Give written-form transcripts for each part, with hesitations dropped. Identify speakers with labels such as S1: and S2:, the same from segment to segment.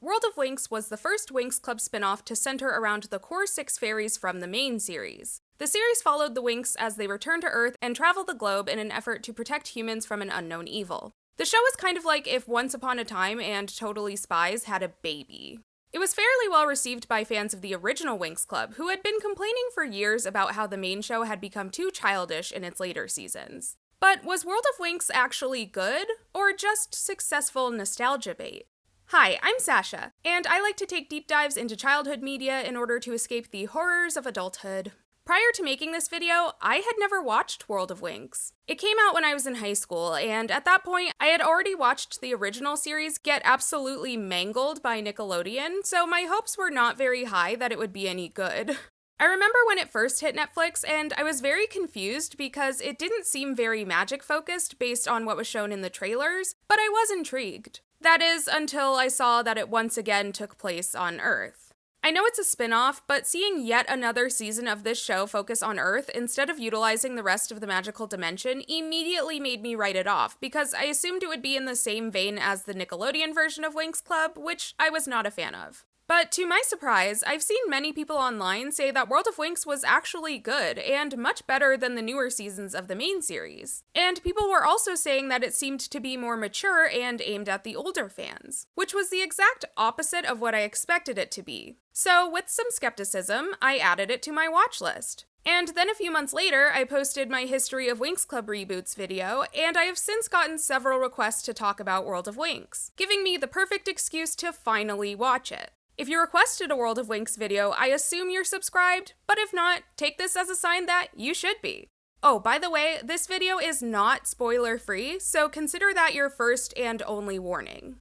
S1: World of Winx was the first Winx Club spinoff to center around the core 6 fairies from the main series. The series followed the Winx as they returned to Earth and traveled the globe in an effort to protect humans from an unknown evil. The show is kind of like if Once Upon a Time and Totally Spies had a baby. It was fairly well received by fans of the original Winx Club, who had been complaining for years about how the main show had become too childish in its later seasons. But was World of Winx actually good, or just successful nostalgia bait? Hi, I'm Sasha, and I like to take deep dives into childhood media in order to escape the horrors of adulthood. Prior to making this video, I had never watched World of Winx. It came out when I was in high school, and at that point, I had already watched the original series get absolutely mangled by Nickelodeon, so my hopes were not very high that it would be any good. I remember when it first hit Netflix, and I was very confused because it didn't seem very magic-focused based on what was shown in the trailers, but I was intrigued. That is, until I saw that it once again took place on Earth. I know it's a spin-off, but seeing yet another season of this show focus on Earth instead of utilizing the rest of the magical dimension immediately made me write it off, because I assumed it would be in the same vein as the Nickelodeon version of Winx Club, which I was not a fan of. But to my surprise, I've seen many people online say that World of Winx was actually good, and much better than the newer seasons of the main series. And people were also saying that it seemed to be more mature and aimed at the older fans, which was the exact opposite of what I expected it to be. So with some skepticism, I added it to my watch list. And then a few months later, I posted my History of Winx Club Reboots video, and I have since gotten several requests to talk about World of Winx, giving me the perfect excuse to finally watch it. If you requested a World of Winx video, I assume you're subscribed, but if not, take this as a sign that you should be. Oh, by the way, this video is not spoiler-free, so consider that your first and only warning.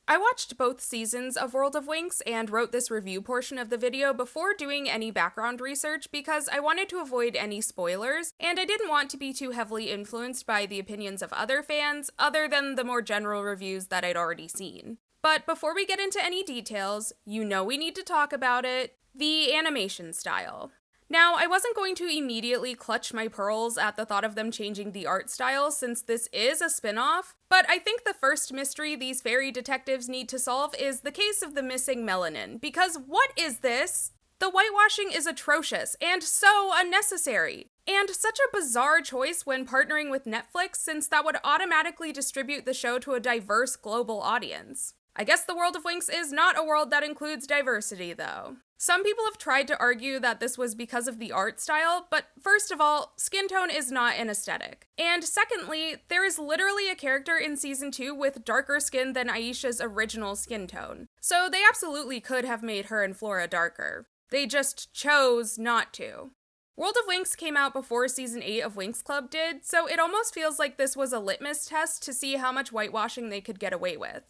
S1: I watched both seasons of World of Winx and wrote this review portion of the video before doing any background research because I wanted to avoid any spoilers, and I didn't want to be too heavily influenced by the opinions of other fans, other than the more general reviews that I'd already seen. But before we get into any details, you know we need to talk about it, the animation style. Now, I wasn't going to immediately clutch my pearls at the thought of them changing the art style since this is a spin-off, but I think the first mystery these fairy detectives need to solve is the case of the missing melanin, because what is this? The whitewashing is atrocious and so unnecessary, and such a bizarre choice when partnering with Netflix since that would automatically distribute the show to a diverse global audience. I guess the World of Winx is not a world that includes diversity, though. Some people have tried to argue that this was because of the art style, but first of all, skin tone is not an aesthetic. And secondly, there is literally a character in Season 2 with darker skin than Aisha's original skin tone. So they absolutely could have made her and Flora darker. They just chose not to. World of Winx came out before Season 8 of Winx Club did, so it almost feels like this was a litmus test to see how much whitewashing they could get away with.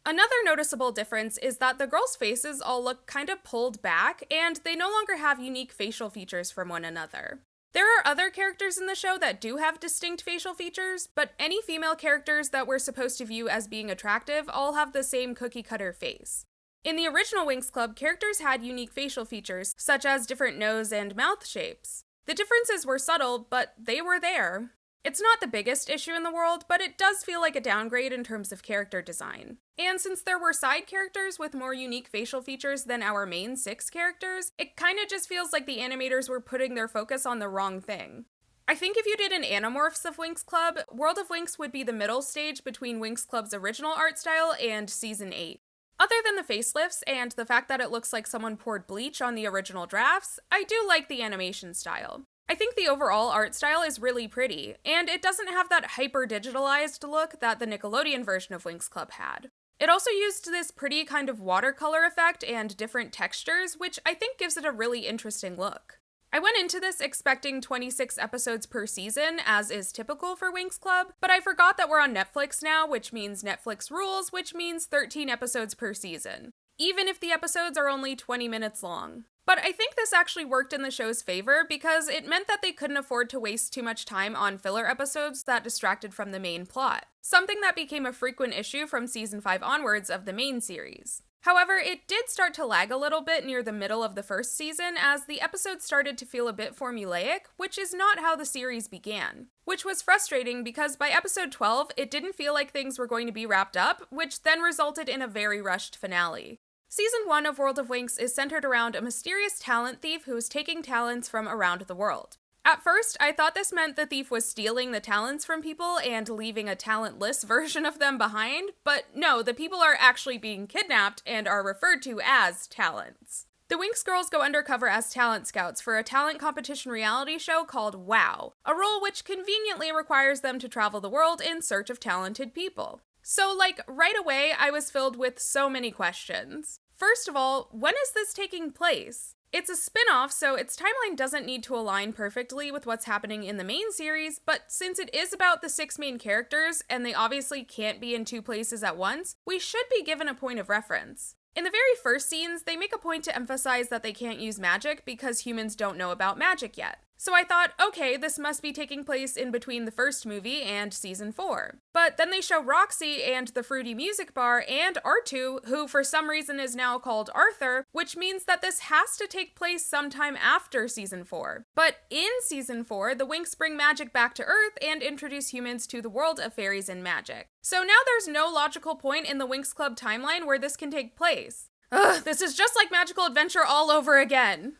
S1: Another noticeable difference is that the girls' faces all look kind of pulled back, and they no longer have unique facial features from one another. There are other characters in the show that do have distinct facial features, but any female characters that we're supposed to view as being attractive all have the same cookie-cutter face. In the original Winx Club, characters had unique facial features, such as different nose and mouth shapes. The differences were subtle, but they were there. It's not the biggest issue in the world, but it does feel like a downgrade in terms of character design. And since there were side characters with more unique facial features than our main 6 characters, it kinda just feels like the animators were putting their focus on the wrong thing. I think if you did an Animorphs of Winx Club, World of Winx would be the middle stage between Winx Club's original art style and Season 8. Other than the facelifts and the fact that it looks like someone poured bleach on the original drafts, I do like the animation style. I think the overall art style is really pretty, and it doesn't have that hyper-digitalized look that the Nickelodeon version of Winx Club had. It also used this pretty kind of watercolor effect and different textures, which I think gives it a really interesting look. I went into this expecting 26 episodes per season, as is typical for Winx Club, but I forgot that we're on Netflix now, which means Netflix rules, which means 13 episodes per season, even if the episodes are only 20 minutes long. But I think this actually worked in the show's favor because it meant that they couldn't afford to waste too much time on filler episodes that distracted from the main plot, something that became a frequent issue from Season 5 onwards of the main series. However, it did start to lag a little bit near the middle of the first season as the episodes started to feel a bit formulaic, which is not how the series began. Which was frustrating because by episode 12, it didn't feel like things were going to be wrapped up, which then resulted in a very rushed finale. Season 1 of World of Winx is centered around a mysterious talent thief who is taking talents from around the world. At first, I thought this meant the thief was stealing the talents from people and leaving a talentless version of them behind, but no, the people are actually being kidnapped and are referred to as talents. The Winx girls go undercover as talent scouts for a talent competition reality show called WOW, a role which conveniently requires them to travel the world in search of talented people. So, right away, I was filled with so many questions. First of all, when is this taking place? It's a spin-off, so its timeline doesn't need to align perfectly with what's happening in the main series, but since it is about the 6 main characters, and they obviously can't be in 2 places at once, we should be given a point of reference. In the very first scenes, they make a point to emphasize that they can't use magic because humans don't know about magic yet. So I thought, okay, this must be taking place in between the first movie and season 4. But then they show Roxy and the Fruity Music Bar and R2, who for some reason is now called Arthur, which means that this has to take place sometime after season 4. But in season 4, the Winx bring magic back to Earth and introduce humans to the world of fairies and magic. So now there's no logical point in the Winx Club timeline where this can take place. Ugh, this is just like Magical Adventure all over again.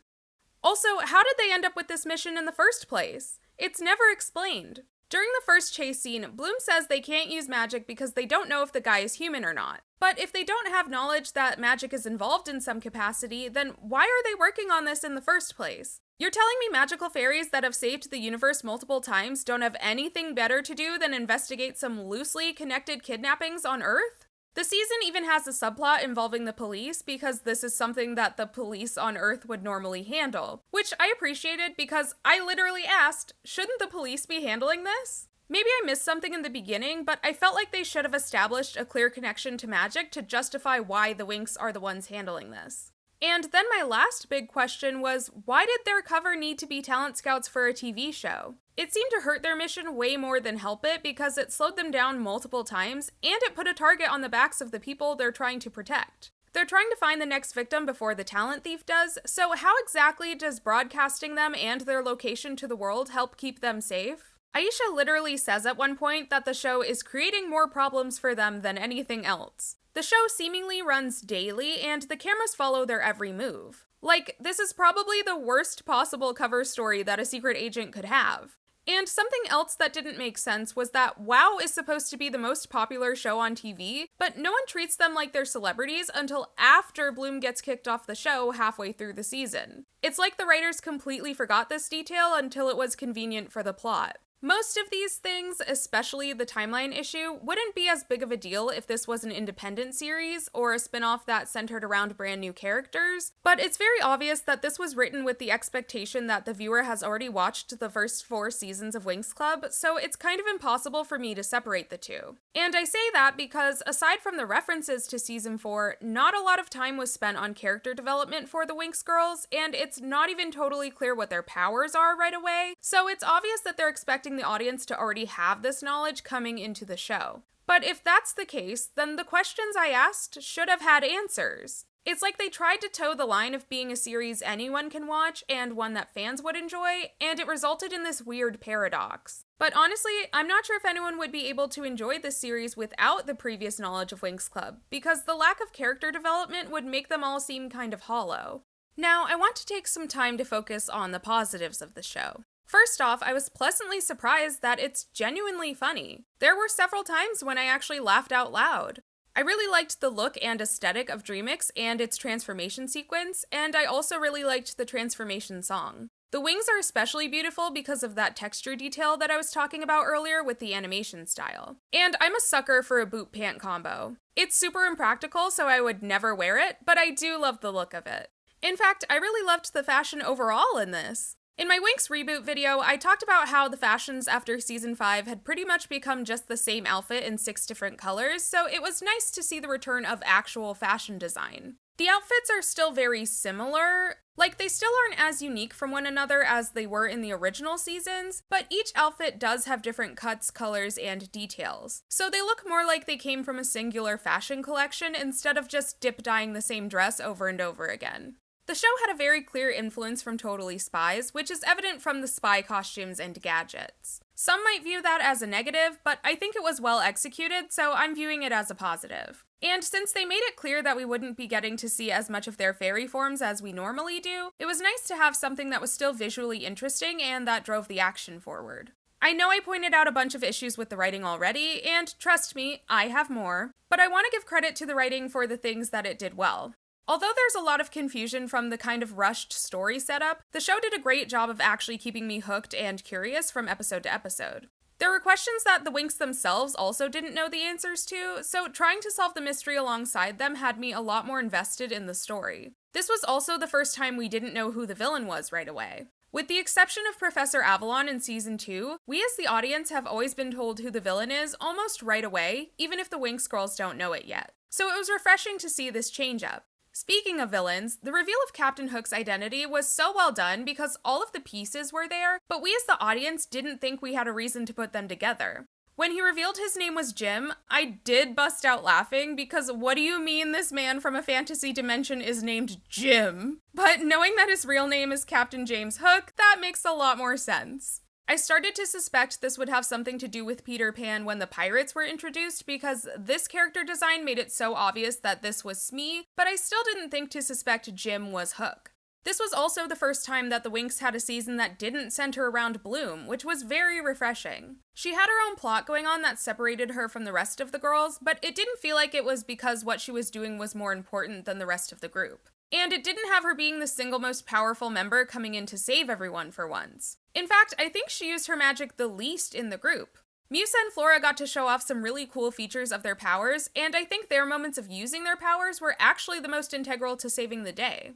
S1: Also, how did they end up with this mission in the first place? It's never explained. During the first chase scene, Bloom says they can't use magic because they don't know if the guy is human or not. But if they don't have knowledge that magic is involved in some capacity, then why are they working on this in the first place? You're telling me magical fairies that have saved the universe multiple times don't have anything better to do than investigate some loosely connected kidnappings on Earth? The season even has a subplot involving the police because this is something that the police on Earth would normally handle, which I appreciated because I literally asked, shouldn't the police be handling this? Maybe I missed something in the beginning, but I felt like they should have established a clear connection to magic to justify why the Winx are the ones handling this. And then my last big question was, why did their cover need to be talent scouts for a TV show? It seemed to hurt their mission way more than help it because it slowed them down multiple times, and it put a target on the backs of the people they're trying to protect. They're trying to find the next victim before the talent thief does, so how exactly does broadcasting them and their location to the world help keep them safe? Aisha literally says at one point that the show is creating more problems for them than anything else. The show seemingly runs daily, and the cameras follow their every move. This is probably the worst possible cover story that a secret agent could have. And something else that didn't make sense was that WOW is supposed to be the most popular show on TV, but no one treats them like they're celebrities until after Bloom gets kicked off the show halfway through the season. It's like the writers completely forgot this detail until it was convenient for the plot. Most of these things, especially the timeline issue, wouldn't be as big of a deal if this was an independent series or a spin-off that centered around brand new characters, but it's very obvious that this was written with the expectation that the viewer has already watched the first 4 seasons of Winx Club, so it's kind of impossible for me to separate the two. And I say that because, aside from the references to season 4, not a lot of time was spent on character development for the Winx girls, and it's not even totally clear what their powers are right away, so it's obvious that they're expecting the audience to already have this knowledge coming into the show. But if that's the case, then the questions I asked should have had answers. It's like they tried to toe the line of being a series anyone can watch and one that fans would enjoy, and it resulted in this weird paradox. But honestly, I'm not sure if anyone would be able to enjoy this series without the previous knowledge of Winx Club, because the lack of character development would make them all seem kind of hollow. Now, I want to take some time to focus on the positives of the show. First off, I was pleasantly surprised that it's genuinely funny. There were several times when I actually laughed out loud. I really liked the look and aesthetic of Dreamix and its transformation sequence, and I also really liked the transformation song. The wings are especially beautiful because of that texture detail that I was talking about earlier with the animation style. And I'm a sucker for a boot pant combo. It's super impractical, so I would never wear it, but I do love the look of it. In fact, I really loved the fashion overall in this. In my Winx reboot video, I talked about how the fashions after season 5 had pretty much become just the same outfit in 6 different colors, so it was nice to see the return of actual fashion design. The outfits are still very similar, Like, they still aren't as unique from one another as they were in the original seasons, but each outfit does have different cuts, colors, and details. So they look more like they came from a singular fashion collection instead of just dip-dyeing the same dress over and over again. The show had a very clear influence from Totally Spies, which is evident from the spy costumes and gadgets. Some might view that as a negative, but I think it was well executed, so I'm viewing it as a positive. And since they made it clear that we wouldn't be getting to see as much of their fairy forms as we normally do, it was nice to have something that was still visually interesting and that drove the action forward. I know I pointed out a bunch of issues with the writing already, and trust me, I have more, but I want to give credit to the writing for the things that it did well. Although there's a lot of confusion from the kind of rushed story setup, the show did a great job of actually keeping me hooked and curious from episode to episode. There were questions that the Winx themselves also didn't know the answers to, so trying to solve the mystery alongside them had me a lot more invested in the story. This was also the first time we didn't know who the villain was right away. With the exception of Professor Avalon in Season 2, we as the audience have always been told who the villain is almost right away, even if the Winx girls don't know it yet. So it was refreshing to see this change up. Speaking of villains, the reveal of Captain Hook's identity was so well done because all of the pieces were there, but we as the audience didn't think we had a reason to put them together. When he revealed his name was Jim, I did bust out laughing because what do you mean this man from a fantasy dimension is named Jim? But knowing that his real name is Captain James Hook, that makes a lot more sense. I started to suspect this would have something to do with Peter Pan when the pirates were introduced because this character design made it so obvious that this was Smee, but I still didn't think to suspect Jim was Hook. This was also the first time that the Winx had a season that didn't center around Bloom, which was very refreshing. She had her own plot going on that separated her from the rest of the girls, but it didn't feel like it was because what she was doing was more important than the rest of the group. And it didn't have her being the single most powerful member coming in to save everyone for once. In fact, I think she used her magic the least in the group. Musa and Flora got to show off some really cool features of their powers, and I think their moments of using their powers were actually the most integral to saving the day.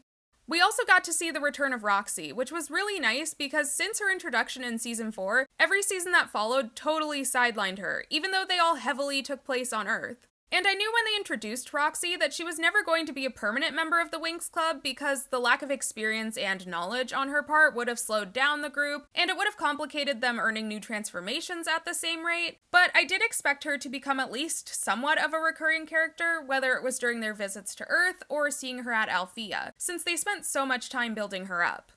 S1: We also got to see the return of Roxy, which was really nice because since her introduction in Season 4, every season that followed totally sidelined her, even though they all heavily took place on Earth. And I knew when they introduced Roxy that she was never going to be a permanent member of the Winx Club because the lack of experience and knowledge on her part would have slowed down the group, and it would have complicated them earning new transformations at the same rate, but I did expect her to become at least somewhat of a recurring character, whether it was during their visits to Earth or seeing her at Althea, since they spent so much time building her up.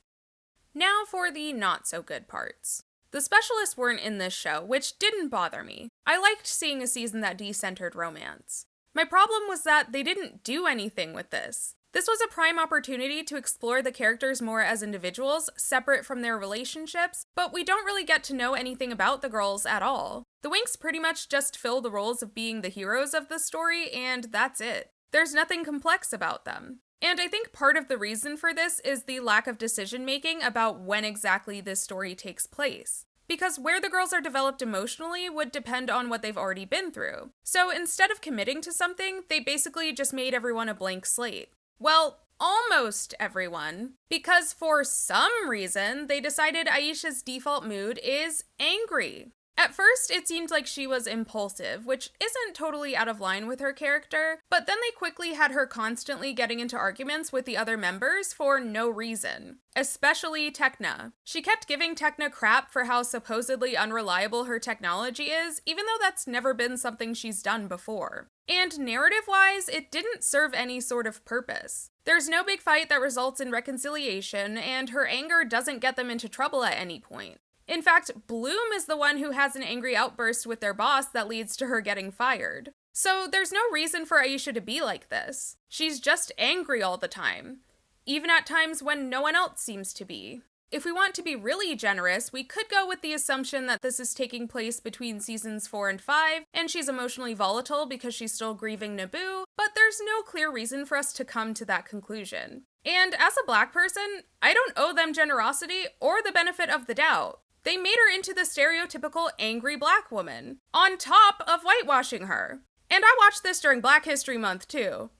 S1: Now for the not-so-good parts. The specialists weren't in this show, which didn't bother me. I liked seeing a season that decentered romance. My problem was that they didn't do anything with this. This was a prime opportunity to explore the characters more as individuals, separate from their relationships, but we don't really get to know anything about the girls at all. The Winx pretty much just fill the roles of being the heroes of the story, and that's it. There's nothing complex about them. And I think part of the reason for this is the lack of decision-making about when exactly this story takes place. Because where the girls are developed emotionally would depend on what they've already been through. So instead of committing to something, they basically just made everyone a blank slate. Well, almost everyone. Because for some reason, they decided Aisha's default mood is angry. At first, it seemed like she was impulsive, which isn't totally out of line with her character, but then they quickly had her constantly getting into arguments with the other members for no reason. Especially Tecna. She kept giving Tecna crap for how supposedly unreliable her technology is, even though that's never been something she's done before. And narrative-wise, it didn't serve any sort of purpose. There's no big fight that results in reconciliation, and her anger doesn't get them into trouble at any point. In fact, Bloom is the one who has an angry outburst with their boss that leads to her getting fired. So there's no reason for Aisha to be like this. She's just angry all the time, even at times when no one else seems to be. If we want to be really generous, we could go with the assumption that this is taking place between seasons 4 and 5, and she's emotionally volatile because she's still grieving Naboo, but there's no clear reason for us to come to that conclusion. And as a Black person, I don't owe them generosity or the benefit of the doubt. They made her into the stereotypical angry Black woman, on top of whitewashing her. And I watched this during Black History Month, too.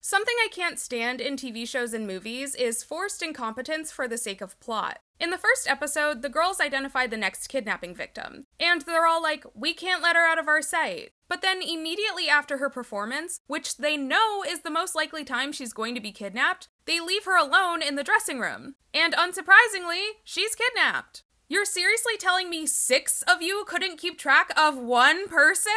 S1: Something I can't stand in TV shows and movies is forced incompetence for the sake of plot. In the first episode, the girls identify the next kidnapping victim, and they're all like, we can't let her out of our sight. But then immediately after her performance, which they know is the most likely time she's going to be kidnapped, they leave her alone in the dressing room. And unsurprisingly, she's kidnapped. You're seriously telling me 6 of you couldn't keep track of one person?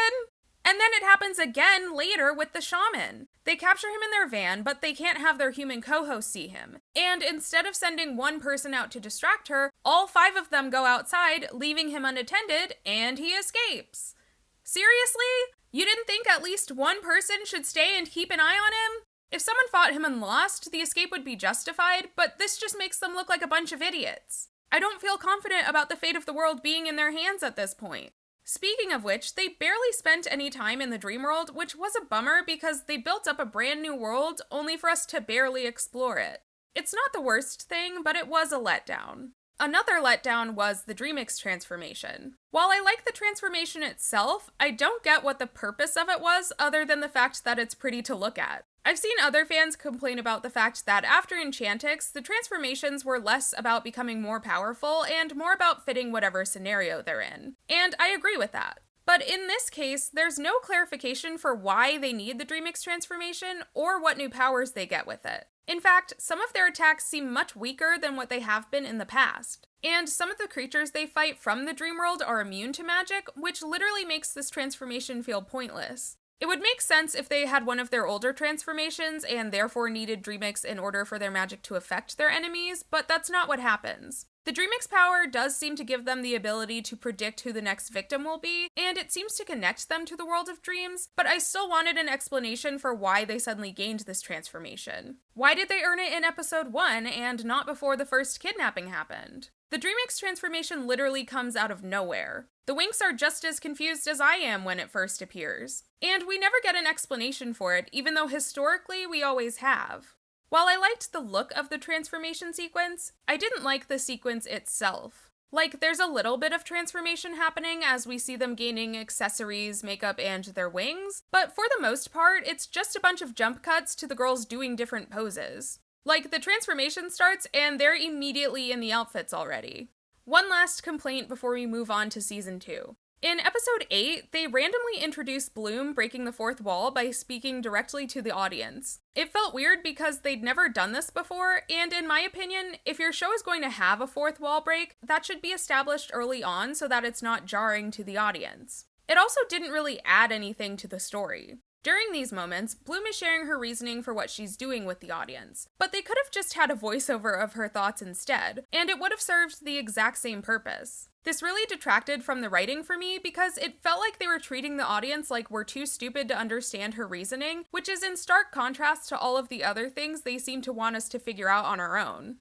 S1: And then it happens again later with the shaman. They capture him in their van, but they can't have their human co-host see him. And instead of sending one person out to distract her, all 5 of them go outside, leaving him unattended, and he escapes. Seriously? You didn't think at least one person should stay and keep an eye on him? If someone fought him and lost, the escape would be justified, but this just makes them look like a bunch of idiots. I don't feel confident about the fate of the world being in their hands at this point. Speaking of which, they barely spent any time in the dream world, which was a bummer because they built up a brand new world only for us to barely explore it. It's not the worst thing, but it was a letdown. Another letdown was the Dreamix transformation. While I like the transformation itself, I don't get what the purpose of it was other than the fact that it's pretty to look at. I've seen other fans complain about the fact that after Enchantix, the transformations were less about becoming more powerful and more about fitting whatever scenario they're in. And I agree with that. But in this case, there's no clarification for why they need the Dreamix transformation or what new powers they get with it. In fact, some of their attacks seem much weaker than what they have been in the past. And some of the creatures they fight from the dream world are immune to magic, which literally makes this transformation feel pointless. It would make sense if they had one of their older transformations and therefore needed Dreamix in order for their magic to affect their enemies, but that's not what happens. The Dreamix power does seem to give them the ability to predict who the next victim will be, and it seems to connect them to the world of dreams, but I still wanted an explanation for why they suddenly gained this transformation. Why did they earn it in episode 1 and not before the first kidnapping happened? The Dreamix transformation literally comes out of nowhere. The Winx are just as confused as I am when it first appears. And we never get an explanation for it, even though historically we always have. While I liked the look of the transformation sequence, I didn't like the sequence itself. Like, there's a little bit of transformation happening as we see them gaining accessories, makeup, and their wings, but for the most part, it's just a bunch of jump cuts to the girls doing different poses. Like, the transformation starts and they're immediately in the outfits already. One last complaint before we move on to season 2. In episode 8, they randomly introduced Bloom breaking the fourth wall by speaking directly to the audience. It felt weird because they'd never done this before, and in my opinion, if your show is going to have a fourth wall break, that should be established early on so that it's not jarring to the audience. It also didn't really add anything to the story. During these moments, Bloom is sharing her reasoning for what she's doing with the audience, but they could have just had a voiceover of her thoughts instead, and it would have served the exact same purpose. This really detracted from the writing for me because it felt like they were treating the audience like we're too stupid to understand her reasoning, which is in stark contrast to all of the other things they seem to want us to figure out on our own.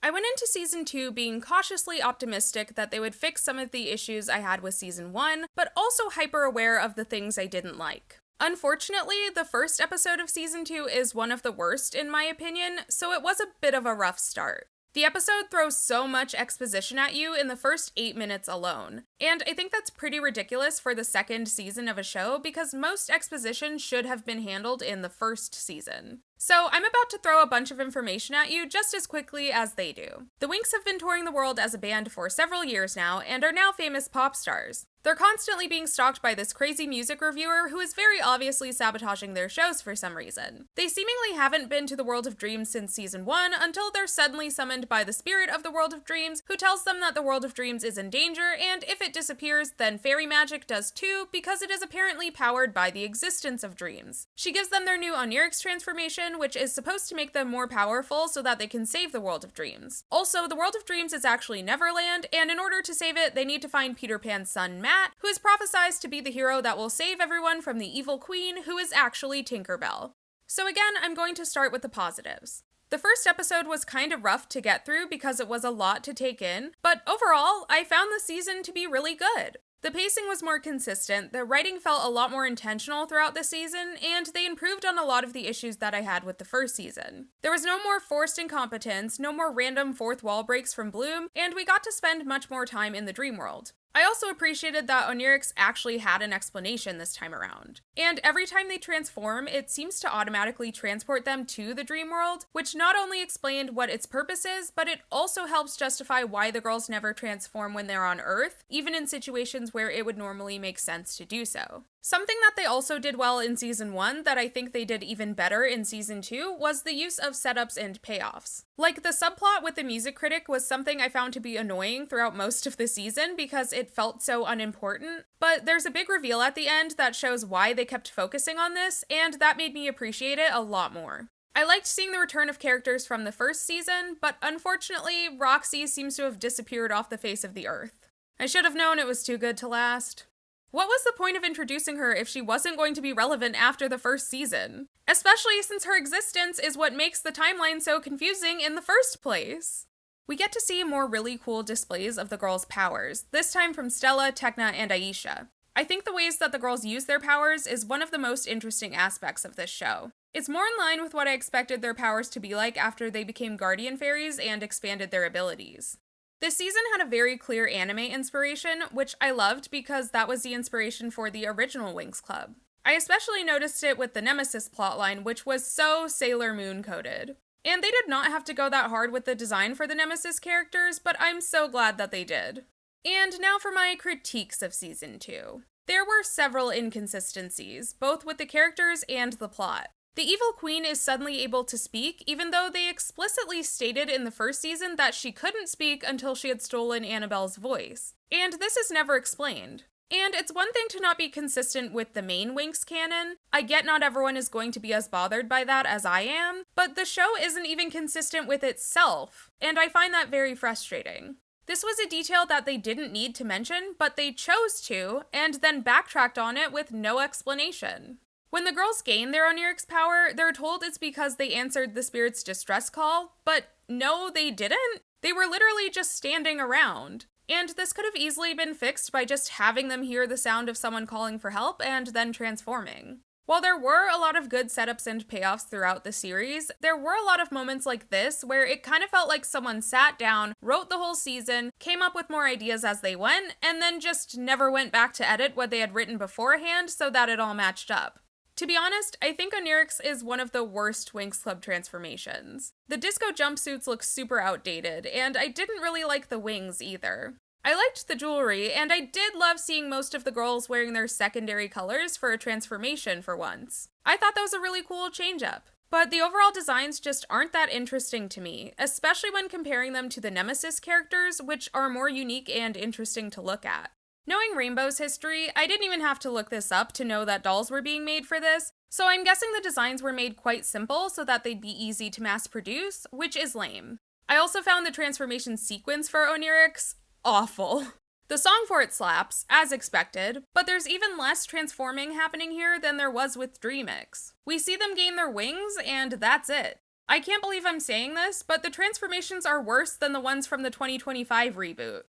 S1: I went into season 2 being cautiously optimistic that they would fix some of the issues I had with season 1, but also hyper aware of the things I didn't like. Unfortunately, the first episode of season 2 is one of the worst in my opinion, so it was a bit of a rough start. The episode throws so much exposition at you in the first 8 minutes alone, and I think that's pretty ridiculous for the second season of a show because most exposition should have been handled in the first season. So I'm about to throw a bunch of information at you just as quickly as they do. The Winx have been touring the world as a band for several years now and are now famous pop stars. They're constantly being stalked by this crazy music reviewer who is very obviously sabotaging their shows for some reason. They seemingly haven't been to the World of Dreams since season 1 until they're suddenly summoned by the spirit of the World of Dreams who tells them that the World of Dreams is in danger and if it disappears, then fairy magic does too because it is apparently powered by the existence of dreams. She gives them their new Onirix transformation, which is supposed to make them more powerful so that they can save the World of Dreams. Also, the World of Dreams is actually Neverland, and in order to save it, they need to find Peter Pan's son, Matt, who is prophesized to be the hero that will save everyone from the evil queen, who is actually Tinkerbell. So again, I'm going to start with the positives. The first episode was kind of rough to get through because it was a lot to take in, but overall, I found the season to be really good. The pacing was more consistent, the writing felt a lot more intentional throughout the season, and they improved on a lot of the issues that I had with the first season. There was no more forced incompetence, no more random fourth wall breaks from Bloom, and we got to spend much more time in the dream world. I also appreciated that Onirix actually had an explanation this time around. And every time they transform, it seems to automatically transport them to the dream world, which not only explained what its purpose is, but it also helps justify why the girls never transform when they're on Earth, even in situations where it would normally make sense to do so. Something that they also did well in Season 1 that I think they did even better in Season 2 was the use of setups and payoffs. Like, the subplot with the music critic was something I found to be annoying throughout most of the season because it felt so unimportant, but there's a big reveal at the end that shows why they kept focusing on this, and that made me appreciate it a lot more. I liked seeing the return of characters from the first season, but unfortunately, Roxy seems to have disappeared off the face of the earth. I should have known it was too good to last. What was the point of introducing her if she wasn't going to be relevant after the first season? Especially since her existence is what makes the timeline so confusing in the first place. We get to see more really cool displays of the girls' powers, this time from Stella, Tekna, and Aisha. I think the ways that the girls use their powers is one of the most interesting aspects of this show. It's more in line with what I expected their powers to be like after they became guardian fairies and expanded their abilities. This season had a very clear anime inspiration, which I loved because that was the inspiration for the original Winx Club. I especially noticed it with the Nemesis plotline, which was so Sailor Moon coded. And they did not have to go that hard with the design for the Nemesis characters, but I'm so glad that they did. And now for my critiques of Season 2. There were several inconsistencies, both with the characters and the plot. The evil queen is suddenly able to speak, even though they explicitly stated in the first season that she couldn't speak until she had stolen Annabelle's voice. And this is never explained. And it's one thing to not be consistent with the main Winx canon. I get not everyone is going to be as bothered by that as I am, but the show isn't even consistent with itself, and I find that very frustrating. This was a detail that they didn't need to mention, but they chose to, and then backtracked on it with no explanation. When the girls gain their Onirix power, they're told it's because they answered the spirit's distress call, but no, they didn't. They were literally just standing around. And this could have easily been fixed by just having them hear the sound of someone calling for help and then transforming. While there were a lot of good setups and payoffs throughout the series, there were a lot of moments like this where it kind of felt like someone sat down, wrote the whole season, came up with more ideas as they went, and then just never went back to edit what they had written beforehand so that it all matched up. To be honest, I think Onirix is one of the worst Winx Club transformations. The disco jumpsuits look super outdated, and I didn't really like the wings either. I liked the jewelry, and I did love seeing most of the girls wearing their secondary colors for a transformation for once. I thought that was a really cool change-up. But the overall designs just aren't that interesting to me, especially when comparing them to the Nemesis characters, which are more unique and interesting to look at. Knowing Rainbow's history, I didn't even have to look this up to know that dolls were being made for this, so I'm guessing the designs were made quite simple so that they'd be easy to mass produce, which is lame. I also found the transformation sequence for Onirix awful. The song for it slaps, as expected, but there's even less transforming happening here than there was with Dreamix. We see them gain their wings, and that's it. I can't believe I'm saying this, but the transformations are worse than the ones from the 2025 reboot.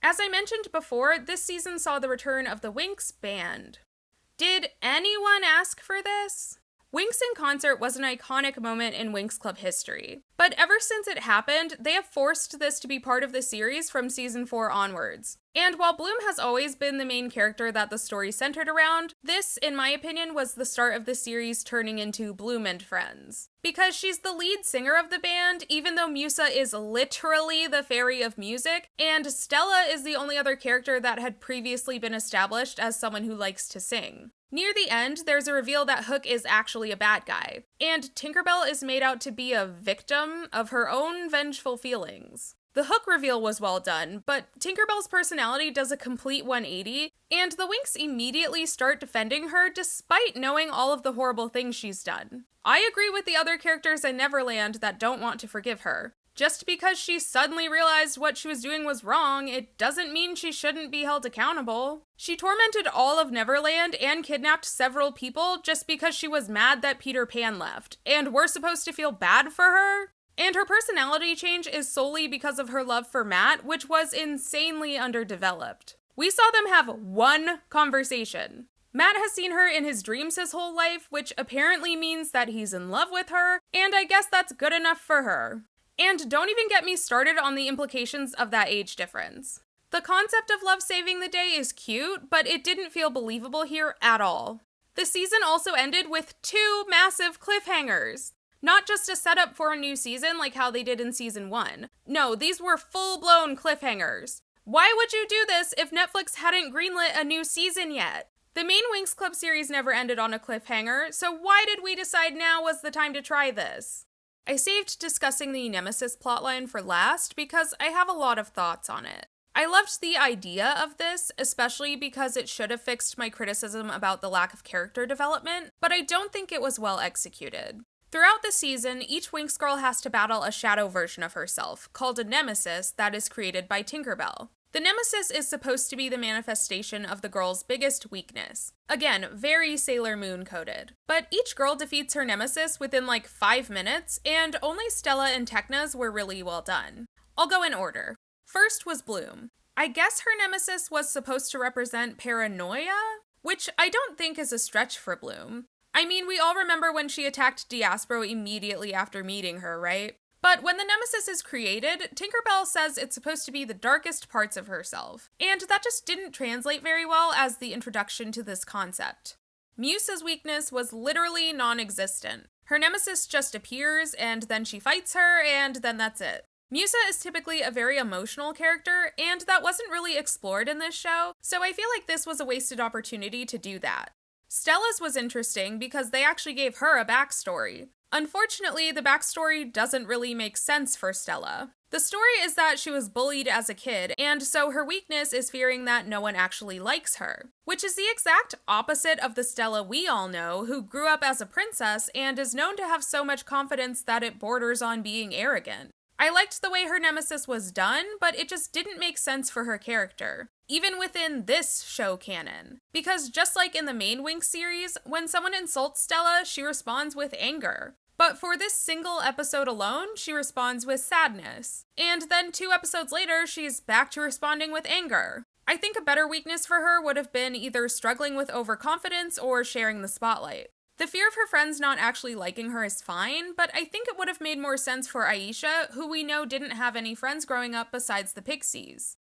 S1: As I mentioned before, this season saw the return of the Winx Band. Did anyone ask for this? Winx in concert was an iconic moment in Winx Club history, but ever since it happened, they have forced this to be part of the series from season 4 onwards. And while Bloom has always been the main character that the story centered around, this, in my opinion, was the start of the series turning into Bloom and Friends. Because she's the lead singer of the band, even though Musa is literally the fairy of music, and Stella is the only other character that had previously been established as someone who likes to sing. Near the end, there's a reveal that Hook is actually a bad guy, and Tinkerbell is made out to be a victim of her own vengeful feelings. The Hook reveal was well done, but Tinkerbell's personality does a complete 180, and the Winx immediately start defending her despite knowing all of the horrible things she's done. I agree with the other characters in Neverland that don't want to forgive her. Just because she suddenly realized what she was doing was wrong, it doesn't mean she shouldn't be held accountable. She tormented all of Neverland and kidnapped several people just because she was mad that Peter Pan left, and we're supposed to feel bad for her? And her personality change is solely because of her love for Matt, which was insanely underdeveloped. We saw them have one conversation. Matt has seen her in his dreams his whole life, which apparently means that he's in love with her, and I guess that's good enough for her. And don't even get me started on the implications of that age difference. The concept of love saving the day is cute, but it didn't feel believable here at all. The season also ended with 2 massive cliffhangers. Not just a setup for a new season like how they did in season 1. No, these were full-blown cliffhangers. Why would you do this if Netflix hadn't greenlit a new season yet? The main Winx Club series never ended on a cliffhanger, so why did we decide now was the time to try this? I saved discussing the Nemesis plotline for last because I have a lot of thoughts on it. I loved the idea of this, especially because it should have fixed my criticism about the lack of character development, but I don't think it was well executed. Throughout the season, each Winx girl has to battle a shadow version of herself, called a Nemesis, that is created by Tinkerbell. The Nemesis is supposed to be the manifestation of the girl's biggest weakness. Again, very Sailor Moon coded. But each girl defeats her Nemesis within like 5 minutes, and only Stella and Tecna's were really well done. I'll go in order. First was Bloom. I guess her Nemesis was supposed to represent paranoia, which I don't think is a stretch for Bloom. I mean, we all remember when she attacked Diaspro immediately after meeting her, right? But when the Nemesis is created, Tinkerbell says it's supposed to be the darkest parts of herself, and that just didn't translate very well as the introduction to this concept. Musa's weakness was literally non-existent. Her Nemesis just appears, and then she fights her, and then that's it. Musa is typically a very emotional character, and that wasn't really explored in this show, so I feel like this was a wasted opportunity to do that. Stella's was interesting because they actually gave her a backstory. Unfortunately, the backstory doesn't really make sense for Stella. The story is that she was bullied as a kid, and so her weakness is fearing that no one actually likes her, which is the exact opposite of the Stella we all know, who grew up as a princess and is known to have so much confidence that it borders on being arrogant. I liked the way her Nemesis was done, but it just didn't make sense for her character, even within this show canon. Because just like in the main Winx series, when someone insults Stella, she responds with anger. But for this single episode alone, she responds with sadness. And then 2 episodes later, she's back to responding with anger. I think a better weakness for her would have been either struggling with overconfidence or sharing the spotlight. The fear of her friends not actually liking her is fine, but I think it would have made more sense for Aisha, who we know didn't have any friends growing up besides the Pixies.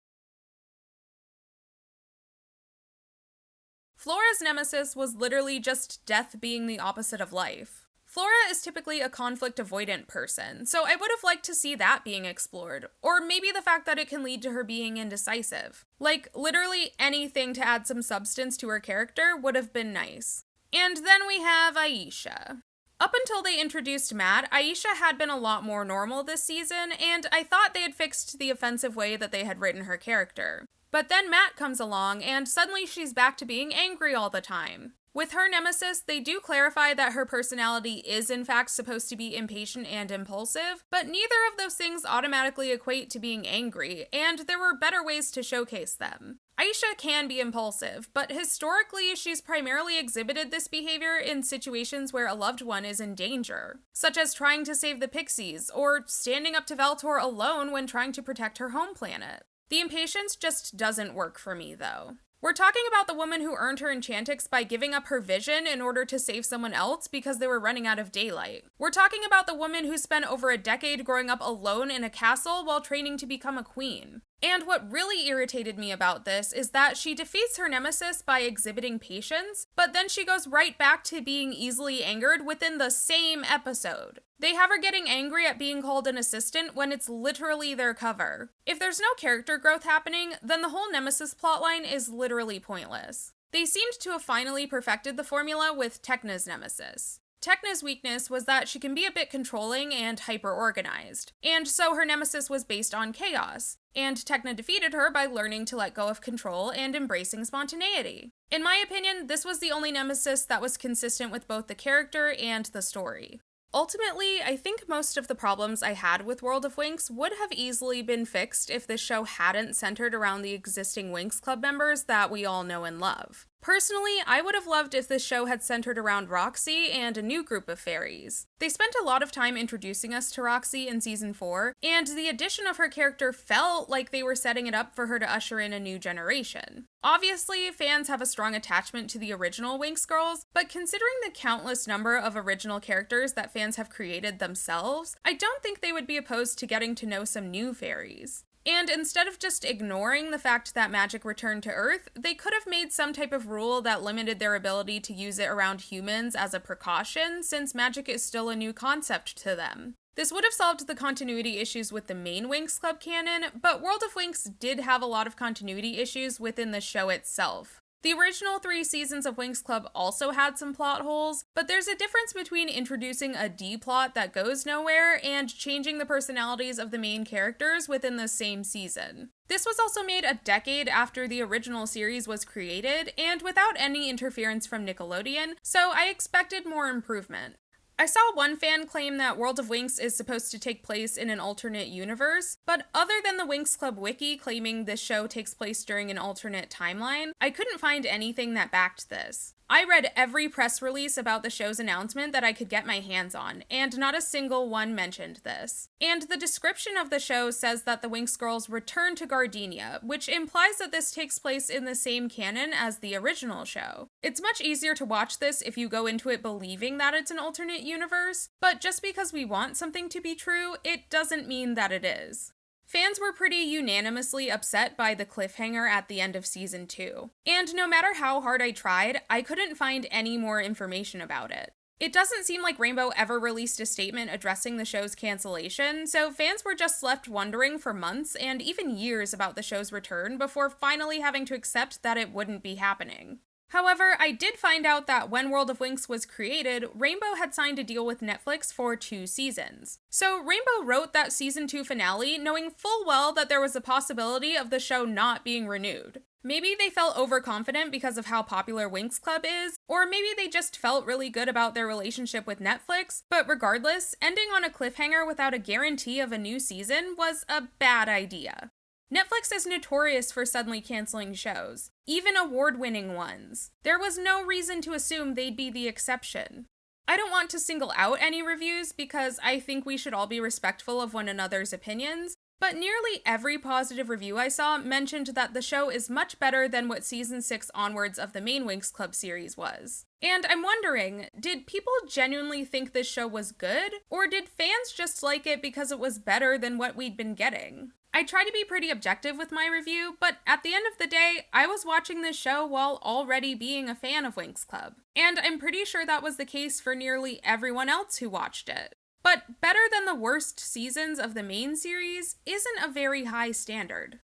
S1: Flora's Nemesis was literally just death being the opposite of life. Flora is typically a conflict-avoidant person, so I would have liked to see that being explored, or maybe the fact that it can lead to her being indecisive. Like, literally anything to add some substance to her character would have been nice. And then we have Aisha. Up until they introduced Matt, Aisha had been a lot more normal this season, and I thought they had fixed the offensive way that they had written her character. But then Matt comes along, and suddenly she's back to being angry all the time. With her Nemesis, they do clarify that her personality is in fact supposed to be impatient and impulsive, but neither of those things automatically equate to being angry, and there were better ways to showcase them. Aisha can be impulsive, but historically she's primarily exhibited this behavior in situations where a loved one is in danger, such as trying to save the Pixies, or standing up to Veltor alone when trying to protect her home planet. The impatience just doesn't work for me, though. We're talking about the woman who earned her enchantix by giving up her vision in order to save someone else because they were running out of daylight. We're talking about the woman who spent over a decade growing up alone in a castle while training to become a queen. And what really irritated me about this is that she defeats her Nemesis by exhibiting patience, but then she goes right back to being easily angered within the same episode. They have her getting angry at being called an assistant when it's literally their cover. If there's no character growth happening, then the whole Nemesis plotline is literally pointless. They seemed to have finally perfected the formula with Tecna's Nemesis. Tecna's weakness was that she can be a bit controlling and hyper-organized, and so her Nemesis was based on chaos, and Tecna defeated her by learning to let go of control and embracing spontaneity. In my opinion, this was the only Nemesis that was consistent with both the character and the story. Ultimately, I think most of the problems I had with World of Winx would have easily been fixed if this show hadn't centered around the existing Winx Club members that we all know and love. Personally, I would have loved if this show had centered around Roxy and a new group of fairies. They spent a lot of time introducing us to Roxy in Season 4, and the addition of her character felt like they were setting it up for her to usher in a new generation. Obviously, fans have a strong attachment to the original Winx girls, but considering the countless number of original characters that fans have created themselves, I don't think they would be opposed to getting to know some new fairies. And instead of just ignoring the fact that magic returned to Earth, they could have made some type of rule that limited their ability to use it around humans as a precaution, since magic is still a new concept to them. This would have solved the continuity issues with the main Winx Club canon, but World of Winx did have a lot of continuity issues within the show itself. The original 3 seasons of Winx Club also had some plot holes, but there's a difference between introducing a D-plot that goes nowhere and changing the personalities of the main characters within the same season. This was also made a decade after the original series was created, and without any interference from Nickelodeon, so I expected more improvement. I saw one fan claim that World of Winx is supposed to take place in an alternate universe, but other than the Winx Club wiki claiming this show takes place during an alternate timeline, I couldn't find anything that backed this. I read every press release about the show's announcement that I could get my hands on, and not a single one mentioned this. And the description of the show says that the Winx girls return to Gardenia, which implies that this takes place in the same canon as the original show. It's much easier to watch this if you go into it believing that it's an alternate universe, but just because we want something to be true, it doesn't mean that it is. Fans were pretty unanimously upset by the cliffhanger at the end of Season 2. And no matter how hard I tried, I couldn't find any more information about it. It doesn't seem like Rainbow ever released a statement addressing the show's cancellation, so fans were just left wondering for months and even years about the show's return before finally having to accept that it wouldn't be happening. However, I did find out that when World of Winx was created, Rainbow had signed a deal with Netflix for 2 seasons. So Rainbow wrote that Season 2 finale knowing full well that there was a possibility of the show not being renewed. Maybe they felt overconfident because of how popular Winx Club is, or maybe they just felt really good about their relationship with Netflix, but regardless, ending on a cliffhanger without a guarantee of a new season was a bad idea. Netflix is notorious for suddenly canceling shows, even award-winning ones. There was no reason to assume they'd be the exception. I don't want to single out any reviews because I think we should all be respectful of one another's opinions, but nearly every positive review I saw mentioned that the show is much better than what Season 6 onwards of the main Winx Club series was. And I'm wondering, did people genuinely think this show was good, or did fans just like it because it was better than what we'd been getting? I try to be pretty objective with my review, but at the end of the day, I was watching this show while already being a fan of Winx Club. And I'm pretty sure that was the case for nearly everyone else who watched it. But better than the worst seasons of the main series isn't a very high standard.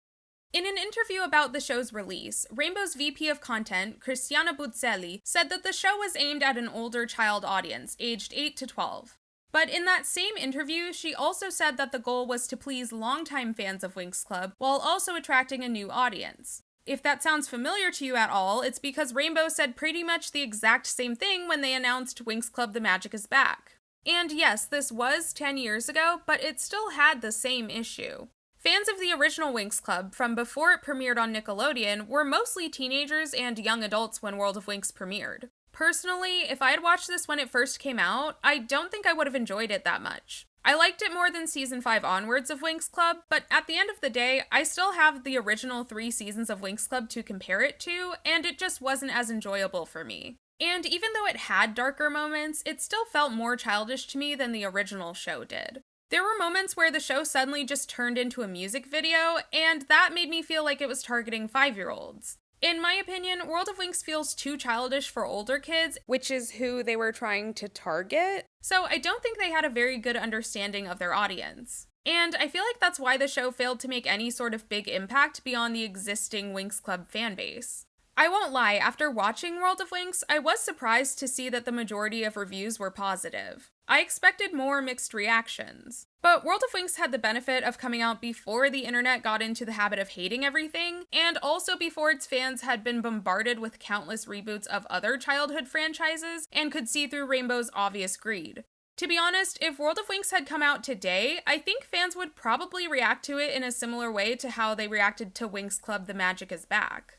S1: In an interview about the show's release, Rainbow's VP of Content, Cristiana Buzzelli, said that the show was aimed at an older child audience, aged 8 to 12. But in that same interview, she also said that the goal was to please longtime fans of Winx Club while also attracting a new audience. If that sounds familiar to you at all, it's because Rainbow said pretty much the exact same thing when they announced Winx Club The Magic is Back. And yes, this was 10 years ago, but it still had the same issue. Fans of the original Winx Club from before it premiered on Nickelodeon were mostly teenagers and young adults when World of Winx premiered. Personally, if I had watched this when it first came out, I don't think I would have enjoyed it that much. I liked it more than Season 5 onwards of Winx Club, but at the end of the day, I still have the original 3 seasons of Winx Club to compare it to, and it just wasn't as enjoyable for me. And even though it had darker moments, it still felt more childish to me than the original show did. There were moments where the show suddenly just turned into a music video, and that made me feel like it was targeting 5-year-olds. In my opinion, World of Winx feels too childish for older kids, which is who they were trying to target, so I don't think they had a very good understanding of their audience. And I feel like that's why the show failed to make any sort of big impact beyond the existing Winx Club fanbase. I won't lie, after watching World of Winx, I was surprised to see that the majority of reviews were positive. I expected more mixed reactions. But World of Winx had the benefit of coming out before the internet got into the habit of hating everything, and also before its fans had been bombarded with countless reboots of other childhood franchises and could see through Rainbow's obvious greed. To be honest, if World of Winx had come out today, I think fans would probably react to it in a similar way to how they reacted to Winx Club The Magic is Back.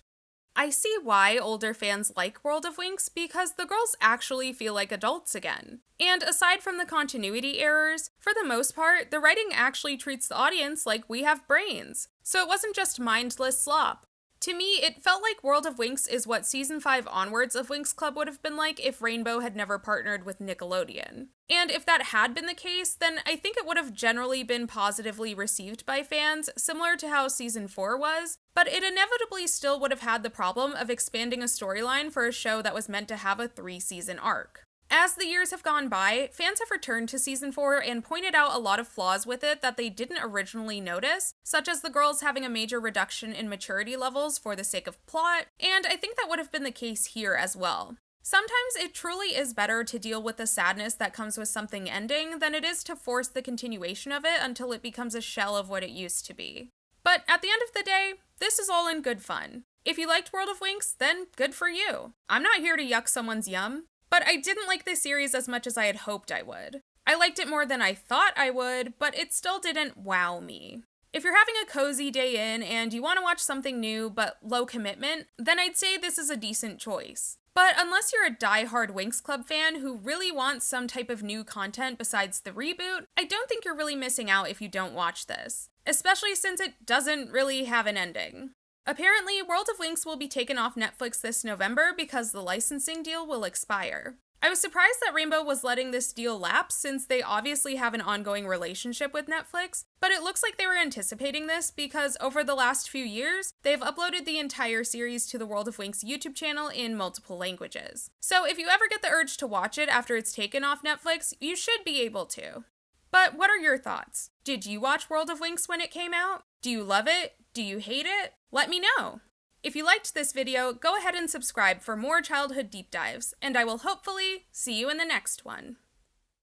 S1: I see why older fans like World of Winx because the girls actually feel like adults again. And aside from the continuity errors, for the most part, the writing actually treats the audience like we have brains. So it wasn't just mindless slop. To me, it felt like World of Winx is what Season 5 onwards of Winx Club would have been like if Rainbow had never partnered with Nickelodeon. And if that had been the case, then I think it would have generally been positively received by fans, similar to how Season 4 was, but it inevitably still would have had the problem of expanding a storyline for a show that was meant to have a 3-season arc. As the years have gone by, fans have returned to Season 4 and pointed out a lot of flaws with it that they didn't originally notice, such as the girls having a major reduction in maturity levels for the sake of plot, and I think that would have been the case here as well. Sometimes it truly is better to deal with the sadness that comes with something ending than it is to force the continuation of it until it becomes a shell of what it used to be. But at the end of the day, this is all in good fun. If you liked World of Winx, then good for you. I'm not here to yuck someone's yum. But I didn't like this series as much as I had hoped I would. I liked it more than I thought I would, but it still didn't wow me. If you're having a cozy day in and you want to watch something new but low commitment, then I'd say this is a decent choice. But unless you're a die-hard Winx Club fan who really wants some type of new content besides the reboot, I don't think you're really missing out if you don't watch this, especially since it doesn't really have an ending. Apparently, World of Winx will be taken off Netflix this November because the licensing deal will expire. I was surprised that Rainbow was letting this deal lapse since they obviously have an ongoing relationship with Netflix, but it looks like they were anticipating this because over the last few years, they've uploaded the entire series to the World of Winx YouTube channel in multiple languages. So if you ever get the urge to watch it after it's taken off Netflix, you should be able to. But what are your thoughts? Did you watch World of Winx when it came out? Do you love it? Do you hate it? Let me know! If you liked this video, go ahead and subscribe for more childhood deep dives, and I will hopefully see you in the next one.